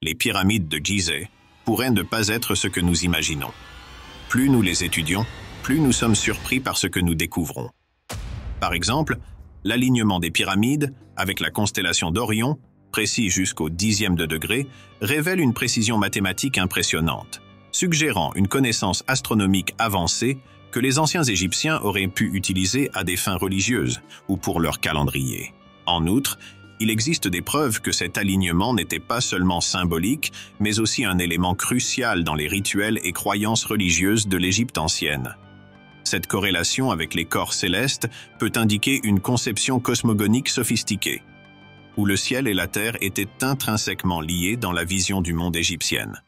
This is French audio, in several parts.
les pyramides de Gizeh, pourraient ne pas être ce que nous imaginons. Plus nous les étudions, plus nous sommes surpris par ce que nous découvrons. Par exemple, l'alignement des pyramides, avec la constellation d'Orion, précis jusqu'au 10e de degré, révèle une précision mathématique impressionnante, suggérant une connaissance astronomique avancée que les anciens Égyptiens auraient pu utiliser à des fins religieuses ou pour leur calendrier. En outre, il existe des preuves que cet alignement n'était pas seulement symbolique, mais aussi un élément crucial dans les rituels et croyances religieuses de l'Égypte ancienne. Cette corrélation avec les corps célestes peut indiquer une conception cosmogonique sophistiquée, où le ciel et la terre étaient intrinsèquement liés dans la vision du monde égyptienne.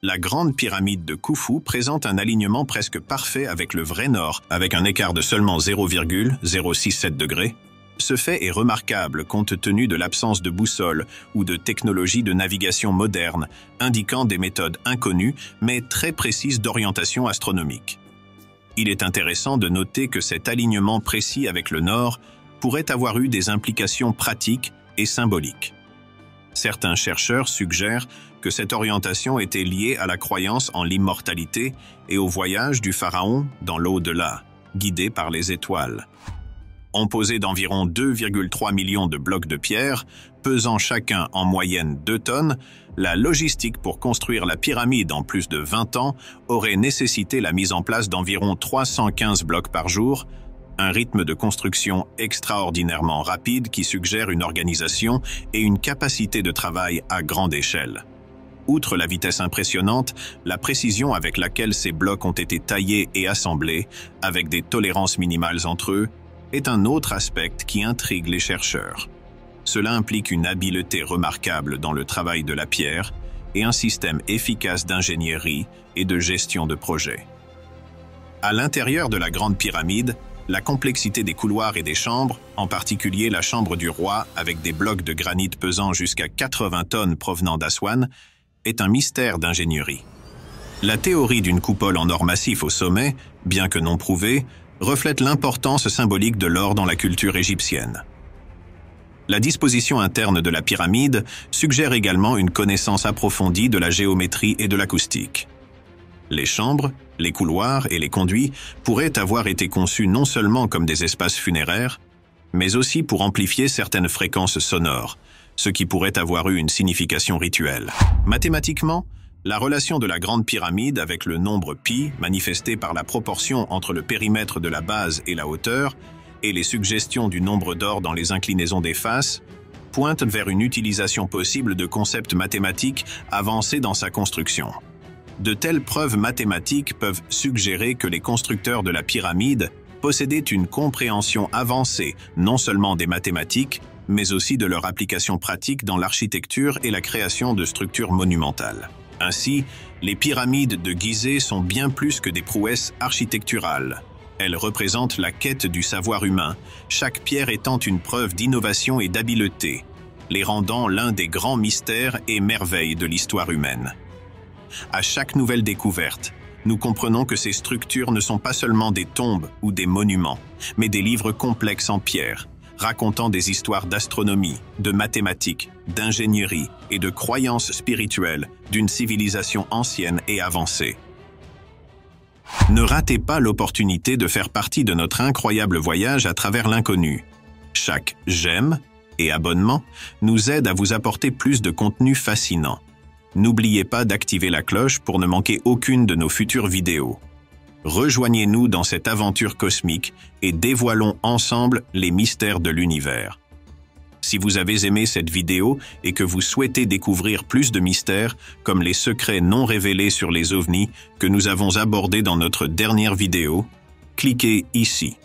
La grande pyramide de Khufu présente un alignement presque parfait avec le vrai nord, avec un écart de seulement 0,067 degrés. Ce fait est remarquable compte tenu de l'absence de boussole ou de technologies de navigation modernes, indiquant des méthodes inconnues mais très précises d'orientation astronomique. Il est intéressant de noter que cet alignement précis avec le nord pourrait avoir eu des implications pratiques et symboliques. Certains chercheurs suggèrent que cette orientation était liée à la croyance en l'immortalité et au voyage du pharaon dans l'au-delà, guidé par les étoiles. Composé d'environ 2,3 millions de blocs de pierre, pesant chacun en moyenne 2 tonnes, la logistique pour construire la pyramide en plus de 20 ans aurait nécessité la mise en place d'environ 315 blocs par jour, un rythme de construction extraordinairement rapide qui suggère une organisation et une capacité de travail à grande échelle. Outre la vitesse impressionnante, la précision avec laquelle ces blocs ont été taillés et assemblés, avec des tolérances minimales entre eux, est un autre aspect qui intrigue les chercheurs. Cela implique une habileté remarquable dans le travail de la pierre et un système efficace d'ingénierie et de gestion de projet. À l'intérieur de la Grande Pyramide, la complexité des couloirs et des chambres, en particulier la chambre du roi avec des blocs de granit pesant jusqu'à 80 tonnes provenant d'Aswan, est un mystère d'ingénierie. La théorie d'une coupole en or massif au sommet, bien que non prouvée, reflète l'importance symbolique de l'or dans la culture égyptienne. La disposition interne de la pyramide suggère également une connaissance approfondie de la géométrie et de l'acoustique. Les chambres, les couloirs et les conduits pourraient avoir été conçus non seulement comme des espaces funéraires, mais aussi pour amplifier certaines fréquences sonores, ce qui pourrait avoir eu une signification rituelle. Mathématiquement, la relation de la Grande Pyramide avec le nombre pi, manifesté par la proportion entre le périmètre de la base et la hauteur, et les suggestions du nombre d'or dans les inclinaisons des faces, pointent vers une utilisation possible de concepts mathématiques avancés dans sa construction. De telles preuves mathématiques peuvent suggérer que les constructeurs de la pyramide possédaient une compréhension avancée non seulement des mathématiques, mais aussi de leur application pratique dans l'architecture et la création de structures monumentales. Ainsi, les pyramides de Gizeh sont bien plus que des prouesses architecturales. Elles représentent la quête du savoir humain, chaque pierre étant une preuve d'innovation et d'habileté, les rendant l'un des grands mystères et merveilles de l'histoire humaine. À chaque nouvelle découverte, nous comprenons que ces structures ne sont pas seulement des tombes ou des monuments, mais des livres complexes en pierre, racontant des histoires d'astronomie, de mathématiques, d'ingénierie et de croyances spirituelles d'une civilisation ancienne et avancée. Ne ratez pas l'opportunité de faire partie de notre incroyable voyage à travers l'inconnu. Chaque j'aime et abonnement nous aide à vous apporter plus de contenu fascinant. N'oubliez pas d'activer la cloche pour ne manquer aucune de nos futures vidéos. Rejoignez-nous dans cette aventure cosmique et dévoilons ensemble les mystères de l'univers. Si vous avez aimé cette vidéo et que vous souhaitez découvrir plus de mystères, comme les secrets non révélés sur les ovnis que nous avons abordés dans notre dernière vidéo, cliquez ici.